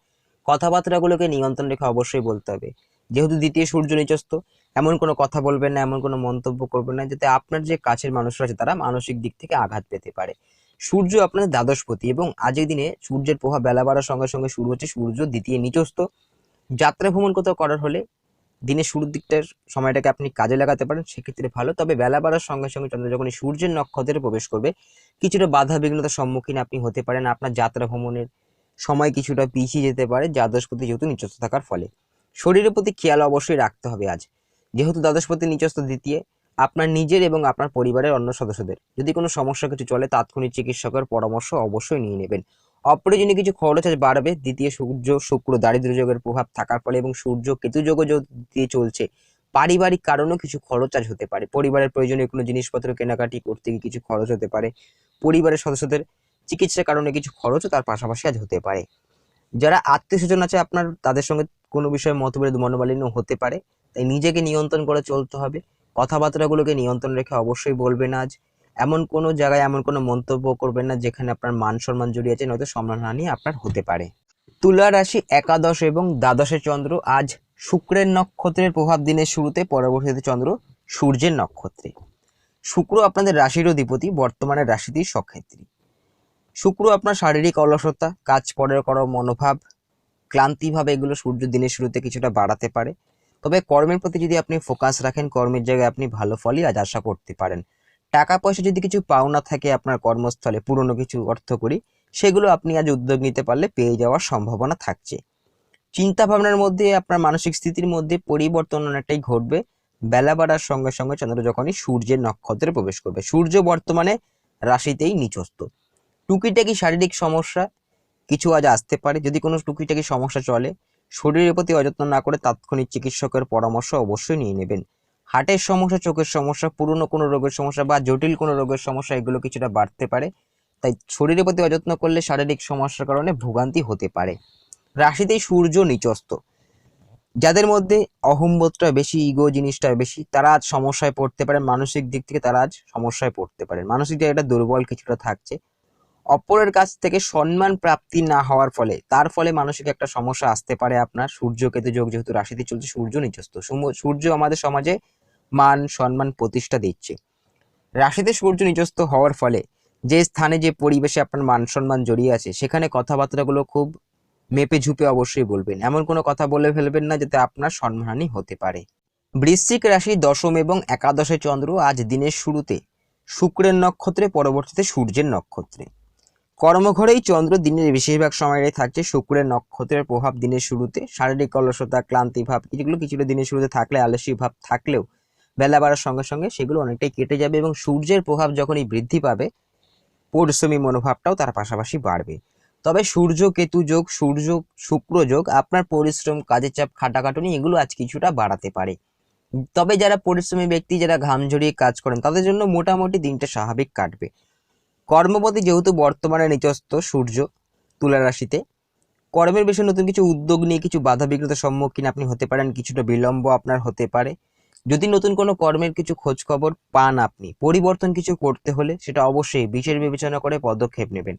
কথাবার্তাগুলোকে নিয়ন্ত্রণ রেখে অবশ্যই বলতে হবে। যেহেতু দ্বিতীয় সূর্য নিচস্থ, এমন কোনো কথা বলবেন না, এমন কোনো মন্তব্য করবেন না যাতে আপনার যে কাছের মানুষরা আছে তারা মানসিক দিক থেকে আঘাত পেতে পারে। সূর্য আপনাদের দ্বাদশপতি এবং আজকের দিনে সূর্যের প্রভাব বেলা বাড়ার সঙ্গে সঙ্গে শুরু হচ্ছে সূর্য দ্বিতীয় নিচস্থ। যাত্রা ভ্রমণ কোথাও করার হলে দিনের শুরুর দিকটার সময়টাকে আপনি কাজে লাগাতে পারেন, সেক্ষেত্রে ভালো। তবে বেলা বাড়ার সঙ্গে সঙ্গে চন্দ্র যখন সূর্যের নক্ষত্রে প্রবেশ করবে, কিছুটা বাধা বিঘ্নতার সম্মুখীন আপনি হতে পারেন। আপনার যাত্রা ভ্রমণের সময় কিছুটা পিছিয়ে যেতে পারে দ্বাদশপতি যেহেতু নিচস্থ থাকার ফলে। শরীরের প্রতি খেয়াল অবশ্যই রাখতে হবে আজ, যেহেতু দ্বাদশপতি নিচস্থ দ্বিতীয়। আপনার নিজের এবং আপনার পরিবারের অন্য সদস্যদের যদি কোনো সমস্যা কিছু চলে, তাৎক্ষণিক চিকিৎসকের পরামর্শ অবশ্যই নিয়ে নেবেন। অপ্রয়োজনীয় কিছু খরচ আজ বাড়বে। দ্বিতীয় সূর্য শুক্র দারিদ্র যোগের প্রভাব থাকার ফলে এবং সূর্য কেতু যোগ দিয়ে চলছে, পারিবারিক কারণেও কিছু খরচ আজ হতে পারে। পরিবারের প্রয়োজনীয় কোনো জিনিসপত্র কেনাকাটি করতে গিয়ে কিছু খরচ হতে পারে। পরিবারের সদস্যদের চিকিৎসার কারণে কিছু খরচও তার পাশাপাশি আজ হতে পারে। যারা আত্মীয় স্বজন আছে আপনার, তাদের সঙ্গে কোনো বিষয়ে মতবিরোধ মনোমালিন্য হতে পারে, তাই নিজেকে নিয়ন্ত্রণ করে চলতে হবে। কথাবার্তাগুলোকে নিয়ন্ত্রণ রেখে অবশ্যই বলবেন আজ। এমন কোনো জায়গায় এমন কোনো মন্তব্য করবেন না যেখানে আপনার মান সম্মান জড়িয়ে আছে, নয়তো সম্মানহানি আপনার হতে পারে। তুলা রাশি একাদশ এবং দ্বাদশে চন্দ্র আজ শুক্রের নক্ষত্রের প্রভাব দিনের শুরুতে, পরবর্তীতে চন্দ্র সূর্যের নক্ষত্রে। শুক্র আপনাদের রাশির অধিপতি, বর্তমানে রাশিতেই সক্ষেত্রী। শুক্র আপনার শারীরিক অলসতা, কাজ পরের করার মনোভাব, ক্লান্তিভাবে এগুলো সূর্য দিনের শুরুতে কিছুটা বাড়াতে পারে। তবে কর্মের প্রতি যদি আপনি ফোকাস রাখেন, কর্মের জায়গায় আপনি ভালো ফলই আজ আশা করতে পারেন। টাকা পয়সা যদি কিছু পাওনা থাকে আপনার কর্মস্থলে, পুরনো কিছু অর্থ করি, সেগুলো আপনি আজ উদ্যোগ নিতে পারলে পেয়ে যাওয়ার সম্ভাবনা থাকছে। চিন্তা ভাবনার মধ্যে, আপনার মানসিক স্থিতির মধ্যে পরিবর্তন অনেকটাই ঘটবে বেলা বাড়ার সঙ্গে সঙ্গে চন্দ্র যখনই সূর্যের নক্ষত্রে প্রবেশ করবে। সূর্য বর্তমানে রাশিতেই নিচস্থ। টুকিটাকি শারীরিক সমস্যা কিছু আজ আসতে পারে। যদি কোনো টুকিটাকি সমস্যা চলে, শরীরের প্রতি অযত্ন না করে তাৎক্ষণিক চিকিৎসকের পরামর্শ অবশ্যই নিয়ে নেবেন। হার্টের সমস্যা, চোখের সমস্যা, পুরনো কোনো রোগের সমস্যা বা জটিল কোনো রোগের সমস্যা এগুলো কিছুটা বাড়তে পারে। তাই শরীরের প্রতি অযত্ন করলে শারীরিক সমস্যার কারণে ভোগান্তি হতে পারে। রাশিতেই সূর্য নিচস্থ। যাদের মধ্যে অহংবোধটা বেশি, ইগো জিনিসটা বেশি, তারা আজ সমস্যায় পড়তে পারে। মানসিক দিক থেকে তারা আজ সমস্যায় পড়তে পারে। মানসিক দিকে একটা দুর্বল কিছুটা থাকছে। অপরের কাছ থেকে সম্মান প্রাপ্তি না হওয়ার ফলে, তার ফলে মানসিক একটা সমস্যা আসতে পারে আপনার। সূর্য কেতু যোগ যেহেতু রাশিতে চলছে, সূর্য নিচস্থ। সূর্য আমাদের সমাজে মান সম্মান প্রতিষ্ঠা দিচ্ছে। রাশিতে সূর্য নিচস্থ হওয়ার ফলে যে স্থানে যে পরিবেশে আপনার মান সম্মান জড়িয়ে আছে, সেখানে কথাবার্তাগুলো খুব মেপে ঝুপে অবশ্যই বলবেন। এমন কোনো কথা বলে ফেলবেন না যাতে আপনার সম্মানহানি হতে পারে। বৃশ্চিক রাশি দশম এবং একাদশে চন্দ্র আজ দিনের শুরুতে শুক্রের নক্ষত্রে, পরবর্তীতে সূর্যের নক্ষত্রে। কর্মঘরেই চন্দ্র দিনের বেশিরভাগ সময়টাই থাকছে। শুক্রের নক্ষত্রের প্রভাব দিনের শুরুতে শারীরিক অলসতা, ক্লান্তি ভাব এগুলো কিছুটা দিনের শুরুতে থাকলে, আলসী ভাব থাকলেও বেলা বাড়ার সঙ্গে সঙ্গে সেগুলো অনেকটাই কেটে যাবে এবং সূর্যের প্রভাব যখনই বৃদ্ধি পাবে, পরিশ্রমী মনোভাবটাও তার পাশাপাশি বাড়বে। তবে সূর্য কেতু যোগ, সূর্য শুক্র যোগ আপনার পরিশ্রম, কাজের চাপ, খাটাখাটুনি এগুলো আজ কিছুটা বাড়াতে পারে। তবে যারা পরিশ্রমী ব্যক্তি, যারা ঘাম ঝরিয়ে কাজ করেন, তাদের জন্য মোটামুটি দিনটা স্বাভাবিক কাটবে। কর্মপতি যেহেতু বর্তমানে নিচস্থ সূর্য তুলা রাশিতে, কর্মের বিষয়ে নতুন কিছু উদ্যোগ নিয়ে কিছু বাধা বিঘ্নতার সম্মুখীন আপনি হতে পারেন, কিছুটা বিলম্ব আপনার হতে পারে। যদি নতুন কোনো কর্মের কিছু খোঁজ খবর পান, আপনি পরিবর্তন কিছু করতে হলে সেটা অবশ্যই বিচার বিবেচনা করে পদক্ষেপ নেবেন।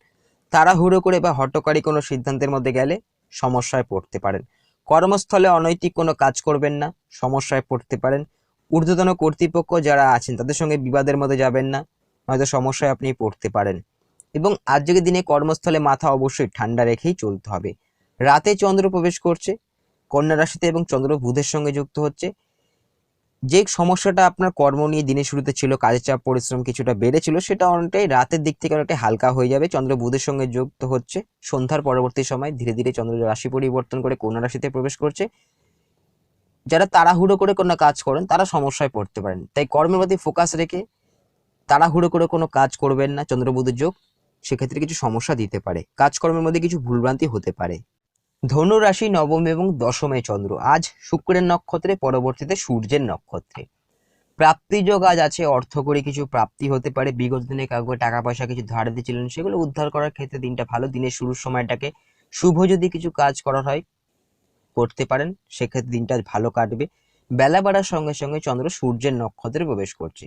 তাড়াহুড়ো করে বা হঠকারী কোনো সিদ্ধান্তের মধ্যে গেলে সমস্যায় পড়তে পারেন। কর্মস্থলে অনৈতিক কোনো কাজ করবেন না, সমস্যায় পড়তে পারেন। ঊর্ধ্বতন কর্তৃপক্ষ যারা আছেন তাদের সঙ্গে বিবাদের মধ্যে যাবেন না, নয়তো সমস্যায় আপনি পড়তে পারেন। এবং আজকের দিনে কর্মস্থলে মাথা অবশ্যই ঠান্ডা রেখেই চলতে হবে। রাতে চন্দ্র প্রবেশ করছে কন্যা রাশিতে এবং চন্দ্র বুধের সঙ্গে যুক্ত হচ্ছে। যে সমস্যাটা আপনার কর্ম নিয়ে দিনের শুরুতে ছিল, কাজের চাপ পরিশ্রম কিছুটা বেড়েছিল, সেটা অনেকটাই রাতের দিক থেকে অনেকটাই হালকা হয়ে যাবে। চন্দ্র বুধের সঙ্গে যুক্ত হচ্ছে সন্ধ্যার পরবর্তী সময় ধীরে ধীরে চন্দ্র রাশি পরিবর্তন করে কন্যা রাশিতে প্রবেশ করছে। যারা তাড়াহুড়ো করে কোনো কাজ করেন তারা সমস্যায় পড়তে পারেন, তাই কর্মের প্রতি ফোকাস রেখে তাড়াহুড়ো করে কোনো কাজ করবেন না। চন্দ্র বুধের যোগ সেক্ষেত্রে কিছু সমস্যা দিতে পারে, কাজকর্মের মধ্যে কিছু ভুলভ্রান্তি হতে পারে। ধনু রাশি নবম এবং দশমে চন্দ্র, আজ শুক্রের নক্ষত্রে পরবর্তীতে সূর্যের নক্ষত্রে। প্রাপ্তি যোগ আজ আছে, অর্থ করে কিছু প্রাপ্তি হতে পারে। বিগত দিনে কাউকে টাকা পয়সা কিছু ধার দিয়েছিলেন সেগুলো উদ্ধার করার ক্ষেত্রে দিনটা ভালো। দিনের শুরুর সময়টাকে শুভ যদি কিছু কাজ করার হয় করতে পারেন, সেক্ষেত্রে দিনটা ভালো কাটবে। বেলা বাড়ার সঙ্গে সঙ্গে চন্দ্র সূর্যের নক্ষত্রে প্রবেশ করছে।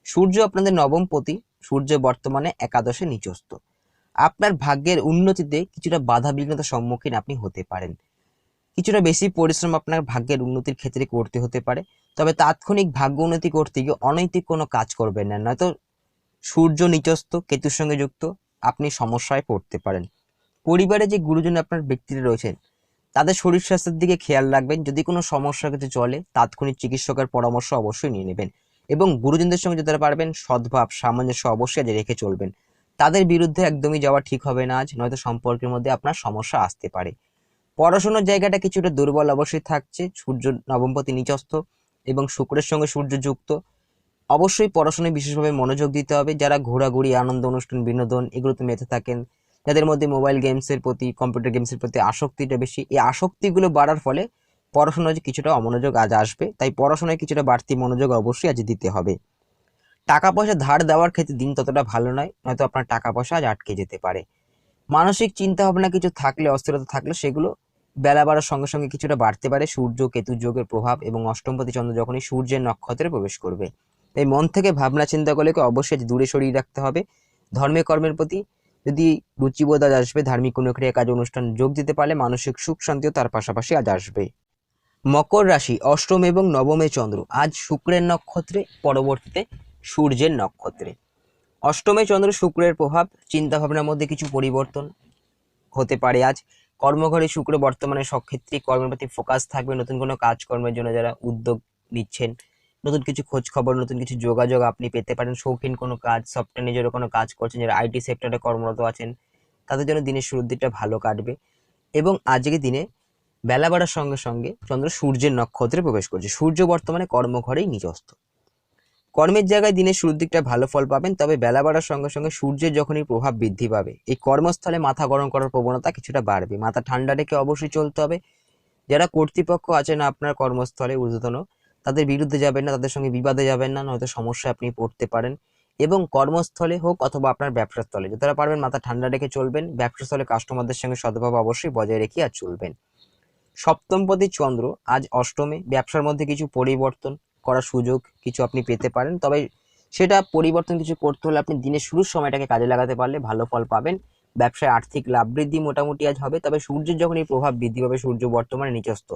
সূর্য আপনাদের নবম পতি, সূর্য বর্তমানে একাদশে নিচস্থ। আপনার ভাগ্যের উন্নতিতে কিছুটা বাধা বিঘ্নতার সম্মুখীন আপনি হতে পারেন। কিছুটা বেশি পরিশ্রম আপনার ভাগ্যের উন্নতির ক্ষেত্রে করতে হতে পারে, তবে তাৎক্ষণিক ভাগ্য উন্নতি করতে গিয়ে অনৈতিক কোনো কাজ করবেন না, নয়তো সূর্য নিচস্থ কেতুর সঙ্গে যুক্ত, আপনি সমস্যায় পড়তে পারেন। পরিবারে যে গুরুজন আপনার ব্যক্তিরা রয়েছেন তাদের শরীর স্বাস্থ্যের দিকে খেয়াল রাখবেন। যদি কোনো সমস্যা কিছু চলে তাৎক্ষণিক চিকিৎসকের পরামর্শ অবশ্যই নিয়ে নেবেন এবং গুরুজনদের সঙ্গে যারা পারবেন সদ্ভাব সামঞ্জস্য অবশ্যই রেখে চলবেন। তাদের বিরুদ্ধে একদমই যাওয়া ঠিক হবে না আজ, নয়তো সম্পর্কের মধ্যে আপনার সমস্যা আসতে পারে। পড়াশোনার জায়গাটা কিছুটা দুর্বল অবশ্যই থাকছে, সূর্য নবমপতি নিচস্থ এবং শুক্রের সঙ্গে সূর্য যুক্ত। অবশ্যই পড়াশোনায় বিশেষভাবে মনোযোগ দিতে হবে। যারা ঘোরাঘুরি আনন্দ অনুষ্ঠান বিনোদন এগুলোতে মেতে থাকেন, যাদের মধ্যে মোবাইল গেমসের প্রতি কম্পিউটার গেমসের প্রতি আসক্তিটা বেশি, এই আসক্তিগুলো বাড়ার ফলে পড়াশোনায় কিছুটা অমনোযোগ আজ আসবে, তাই পড়াশোনায় কিছুটা বাড়তি মনোযোগ অবশ্যই আজ দিতে হবে। টাকা পয়সা ধার দেওয়ার ক্ষেত্রে দিন ততটা ভালো নয়, নয়তো আপনার টাকা পয়সা আজ আটকে যেতে পারে। মানসিক চিন্তা ভাবনা কিছু থাকলে, অস্থিরতা থাকলে সেগুলো বেলা বাড়ার সঙ্গে সঙ্গে কিছুটা বাড়তে পারে। সূর্য কেতু যোগের প্রভাব এবং অষ্টমপতি চন্দ্র যখনই সূর্যের নক্ষত্রে প্রবেশ করবে, তাই মন থেকে ভাবনা চিন্তাগুলোকে অবশ্যই দূরে সরিয়ে রাখতে হবে। ধর্মীয় কর্মের প্রতি যদি রুচিবোধ আজ আসবে, ধার্মিক কোনো ক্রিয়া কাজ অনুষ্ঠান যোগ দিতে পারলে মানসিক সুখ শান্তিও তার পাশাপাশি আজ আসবে। মকর রাশি অষ্টম এবং নবমে চন্দ্র, আজ শুক্রের নক্ষত্রে পরবর্তীতে সূর্যের নক্ষত্রে। অষ্টমে চন্দ্র শুক্রের প্রভাব, চিন্তা ভাবনার মধ্যে কিছু পরিবর্তন হতে পারে আজ। কর্মঘরে শুক্র বর্তমানে সব ক্ষেত্রেই কর্মের প্রতি ফোকাস থাকবে। নতুন কোনো কাজকর্মের জন্য যারা উদ্যোগ নিচ্ছেন, নতুন কিছু খোঁজ খবর নতুন কিছু যোগাযোগ আপনি পেতে পারেন। শৌখিন কোনো কাজ, সফটওয়্যার নিজের কোনো কাজ করছেন, যারা আইটি সেক্টরে কর্মরত আছেন তাদের জন্য দিনের শুরুর দিকটা ভালো কাটবে। এবং আজকের দিনে বেলা বাড়ার সঙ্গে সঙ্গে চন্দ্র সূর্যের নক্ষত্রে প্রবেশ করছে। সূর্য বর্তমানে কর্মঘরেই নিজস্ত। কর্মের জায়গায় দিনের শুরুর দিকটা ভালো ফল পাবেন, তবে বেলা বাড়ার সঙ্গে সঙ্গে সূর্যের যখনই প্রভাব বৃদ্ধি পাবে এই কর্মস্থলে মাথা গরম করার প্রবণতা কিছুটা বাড়বে। মাথা ঠান্ডা রেখে অবশ্যই চলতে হবে। যারা কর্তৃপক্ষ আছেন আপনার কর্মস্থলে ঊর্ধ্বতন, তাদের বিরুদ্ধে যাবেন না, তাদের সঙ্গে বিবাদে যাবেন না, নয়তো সমস্যায় আপনি পড়তে পারেন। এবং কর্মস্থলে হোক অথবা আপনার ব্যবসার স্থলে যতটা পারবেন মাথা ঠান্ডা রেখে চলবেন। ব্যবসার স্থলে কাস্টমারদের সঙ্গে সদ্ভাব অবশ্যই বজায় রেখে আর চলবেন। সপ্তমপতি চন্দ্র আজ অষ্টমে, ব্যবসার মধ্যে কিছু পরিবর্তন করার সুযোগ কিছু আপনি পেতে পারেন, তবে সেটা পরিবর্তন কিছু করতে হলে আপনি দিনের শুরুর সময়টাকে কাজে লাগাতে পারলে ভালো ফল পাবেন। ব্যবসায় আর্থিক লাভ বৃদ্ধি মোটামুটি আজ হবে, তবে সূর্যের যখন এই প্রভাব বৃদ্ধি পাবে, সূর্য বর্তমানে নিচস্থ,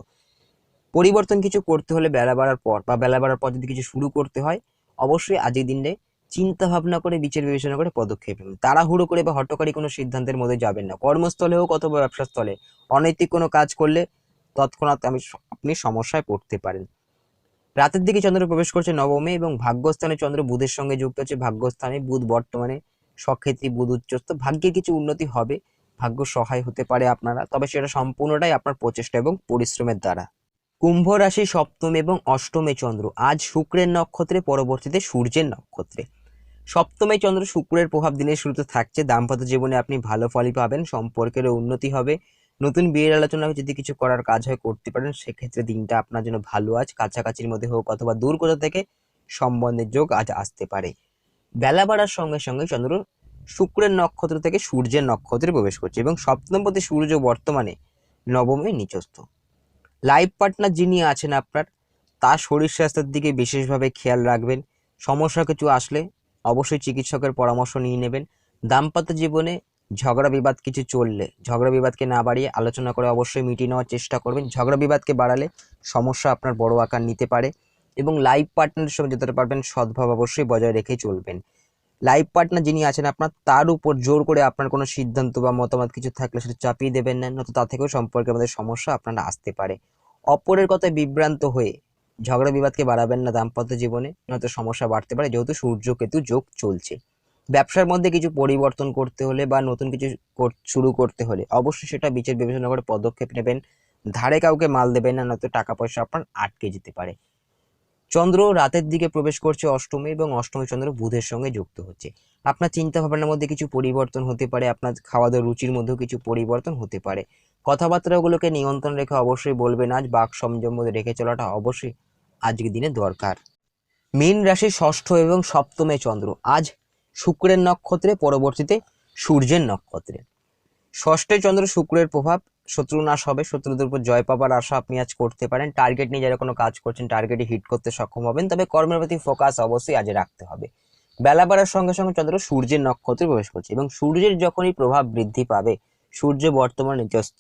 পরিবর্তন কিছু করতে হলে বেলা বাড়ার পর বা বেলা বাড়ার পর যদি কিছু শুরু করতে হয় অবশ্যই আজকের দিনে চিন্তা ভাবনা করে বিচার বিবেচনা করে পদক্ষেপ নেবেন। তাড়াহুড়ো করে বা হঠকারী কোনো সিদ্ধান্তের মধ্যে যাবেন না। কর্মস্থলে হোক অথবা ব্যবসার স্থলে অনৈতিক কোনো কাজ করলে তৎক্ষণাৎ আপনি সমস্যায় পড়তে পারেন। রাতের দিকে চন্দ্র প্রবেশ করছে নবমে এবং ভাগ্যস্থানে চন্দ্র বুধের সঙ্গে যুক্ত হচ্ছে। ভাগ্যস্থানে বুধ বর্তমানে সক্ষেত্রী, বুধ উচ্চস্থ। ভাগ্যে কিছু উন্নতি হবে, ভাগ্য সহায় হতে পারে আপনারা, তবে সেটা সম্পূর্ণটাই আপনার প্রচেষ্টা এবং পরিশ্রমের দ্বারা। কুম্ভ রাশি সপ্তম এবং অষ্টমে চন্দ্র, আজ শুক্রের নক্ষত্রে পরবর্তীতে সূর্যের নক্ষত্রে। সপ্তমে চন্দ্র শুক্রের প্রভাব দিনের শুরুতে থাকছে। দাম্পত্য জীবনে আপনি ভালো ফলই পাবেন, সম্পর্কেরও উন্নতি হবে। নতুন বিয়ের আলোচনা যদি কিছু করার কাজ হয় করতে পারেন, সেক্ষেত্রে দিনটা আপনার জন্য ভালো। আজ কাছাকাছির মধ্যে হোক অথবা দূর কোথা থেকে সম্বন্ধের যোগ আজ আসতে পারে। বেলা বাড়ার সঙ্গে সঙ্গে চন্দ্র শুক্রের নক্ষত্র থেকে সূর্যের নক্ষত্রে প্রবেশ করছে এবং সপ্তমপতি সূর্য বর্তমানে নবমে নিচস্থ। লাইফ পার্টনার যিনি আছেন আপনার, তার শরীর স্বাস্থ্যের দিকে বিশেষভাবে খেয়াল রাখবেন। সমস্যা কিছু আসলে অবশ্যই চিকিৎসকের পরামর্শ নিয়ে নেবেন। দাম্পত্য জীবনে ঝগড়া বিবাদ কিছু চললে ঝগড়া বিবাদকে না বাড়িয়ে আলোচনা করে অবশ্যই মিটিয়ে নেওয়ার চেষ্টা করবেন। ঝগড়া বিবাদকে বাড়ালে সমস্যা আপনার বড় আকার নিতে পারে। এবং লাইফ পার্টনারের সঙ্গে যতটা পারবেন সদ্ভাব অবশ্যই বজায় রেখে চলবেন। লাইফ পার্টনার যিনি আছেন আপনার, তার উপর জোর করে আপনার কোনো সিদ্ধান্ত বা মতামত কিছু থাকলে সেটা চাপিয়ে দেবেন না, নয়তো তা থেকেও সম্পর্কের মধ্যে সমস্যা আপনারা আসতে পারে। অপরের কথায় বিভ্রান্ত হয়ে ঝগড়া বিবাদকে বাড়াবেন না দাম্পত্য জীবনে, নয়তো সমস্যা বাড়তে পারে, যেহেতু সূর্য কেতু যোগ চলছে। ব্যবসার মধ্যে কিছু পরিবর্তন করতে হলে বা নতুন কিছু শুরু করতে হলে অবশ্যই সেটা বিচার বিবেচনা করে পদক্ষেপ নেবেন। ধারে কাউকে মাল দেবেন না, নয়তো টাকা পয়সা আপনার আটকে যেতে পারে। চন্দ্র রাতের দিকে প্রবেশ করছে অষ্টমে, এবং অষ্টমী চন্দ্র বুধের সঙ্গে যুক্ত হচ্ছে। আপনার চিন্তা ভাবনার মধ্যে কিছু পরিবর্তন হতে পারে, আপনার খাওয়া দাওয়ার রুচির মধ্যেও কিছু পরিবর্তন হতে পারে। কথাবার্তাগুলোকে নিয়ন্ত্রণ রেখে অবশ্যই বলবেন। আজ বাক সংযম মধ্যে রেখে চলাটা অবশ্যই আজকের দিনে দরকার। মীন রাশি ষষ্ঠ এবং সপ্তমে চন্দ্র, আজ শুক্রের নক্ষত্রে, পরবর্তীতে সূর্যের নক্ষত্রে। ষষ্ঠে চন্দ্র শুক্রের প্রভাব, শত্রু নাশ হবে, শত্রুদের উপর জয় পাবার আশা আপনি আজ করতে পারেন। টার্গেট নিয়ে যারা কোনো কাজ করছেন টার্গেটে হিট করতে সক্ষম হবেন, তবে কর্মের প্রতি ফোকাস অবশ্যই আজ রাখতে হবে। বেলা বাড়ার সঙ্গে সঙ্গে চন্দ্র সূর্যের নক্ষত্রে প্রবেশ করছে, এবং সূর্যের যখনই প্রভাব বৃদ্ধি পাবে, সূর্য বর্তমানে নিচস্থ,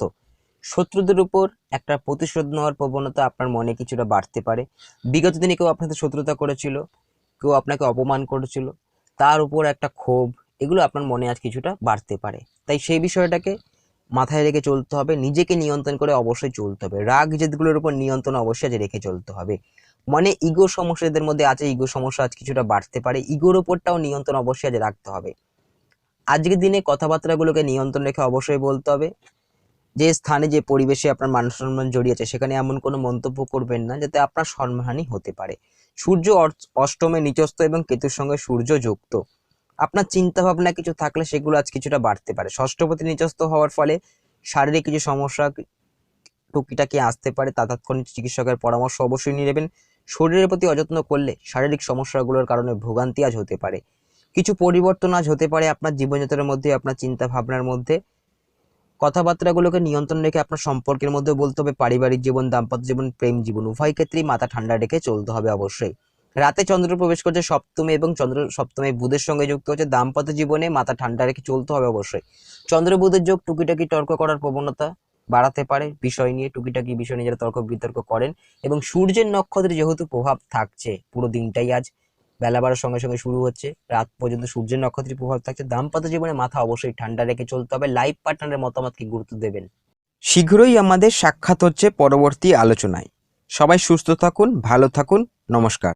শত্রুদের উপর একটা প্রতিশোধ নেওয়ার প্রবণতা আপনার মনে কিছুটা বাড়তে পারে। বিগত দিনে কেউ আপনাদের শত্রুতা করেছিল, কেউ আপনাকে অপমান করেছিল, তার উপর একটা ক্ষোভ, এগুলো আপনার মনে আজ কিছুটা বাড়তে পারে। তাই সেই বিষয়টাকে মাথায় রেখে চলতে হবে, নিজেকে নিয়ন্ত্রণ করে অবশ্যই চলতে হবে। রাগ জেদগুলোর উপর নিয়ন্ত্রণ অবশ্যই আজ রেখে চলতে হবে। মানে ইগো সমস্যা এদের মধ্যে আছে, ইগো সমস্যা আজ কিছুটা বাড়তে পারে, ইগোর উপরটাও নিয়ন্ত্রণ অবশ্যই আজ রাখতে হবে। আজকের দিনে কথাবার্তাগুলোকে নিয়ন্ত্রণ রেখে অবশ্যই বলতে হবে। যে স্থানে যে পরিবেশে আপনার মান সম্মান জড়িয়ে আছে সেখানে এমন কোনো মন্তব্য করবেন না যাতে আপনার সম্মানহানি হতে পারে। সূর্য অষ্টমে নিচস্থ এবং কেতুর সঙ্গে সূর্য যুক্ত। আপনার চিন্তা ভাবনা কিছু থাকলে সেগুলো আজ কিছুটা বাড়তে পারে। ষষ্ঠপতি নিচস্থ হওয়ার ফলে শারীরিক কিছু সমস্যা টুকিটাকি আসতে পারে, তাৎক্ষণিক চিকিৎসকের পরামর্শ অবশ্যই নিয়ে নেবেন। শরীরের প্রতি অযত্ন করলে শারীরিক সমস্যাগুলোর কারণে ভোগান্তি আজ হতে পারে। কিছু পরিবর্তন আজ হতে পারে আপনার জীবনযাত্রার মধ্যে, আপনার চিন্তা ভাবনার মধ্যে। কথাবার্তাগুলোকে নিয়ন্ত্রণ রেখে আপনার সম্পর্কের মধ্যে বলতে হবে। পারিবারিক জীবন, দাম্পত্য জীবন, প্রেম জীবন উভয় ক্ষেত্রেই মাথা ঠান্ডা রেখে চলতে হবে অবশ্যই। রাতে চন্দ্র প্রবেশ করছে সপ্তমে, এবং চন্দ্র সপ্তমে বুধের সঙ্গে যুক্ত হচ্ছে। দাম্পত্য জীবনে মাথা ঠান্ডা রেখে চলতে হবে অবশ্যই। চন্দ্র বুধের যোগ টুকিটাকি তর্ক করার প্রবণতা বাড়াতে পারে, বিষয় নিয়ে টুকিটাকি বিষয় নিয়ে যারা তর্ক বিতর্ক করেন। এবং সূর্যের নক্ষত্রে যেহেতু প্রভাব থাকছে পুরো দিনটাই, আজ বেলা বাড়ার সঙ্গে সঙ্গে শুরু হচ্ছে, রাত পর্যন্ত সূর্যের নক্ষত্রের প্রভাব থাকছে। দাম্পত্য জীবনে মাথা অবশ্যই ঠান্ডা রেখে চলতে হবে। লাইফ পার্টনারের মতামতকে গুরুত্ব দেবেন। শীঘ্রই আমাদের সাক্ষাৎ হচ্ছে পরবর্তী আলোচনায়। সবাই সুস্থ থাকুন, ভালো থাকুন, নমস্কার।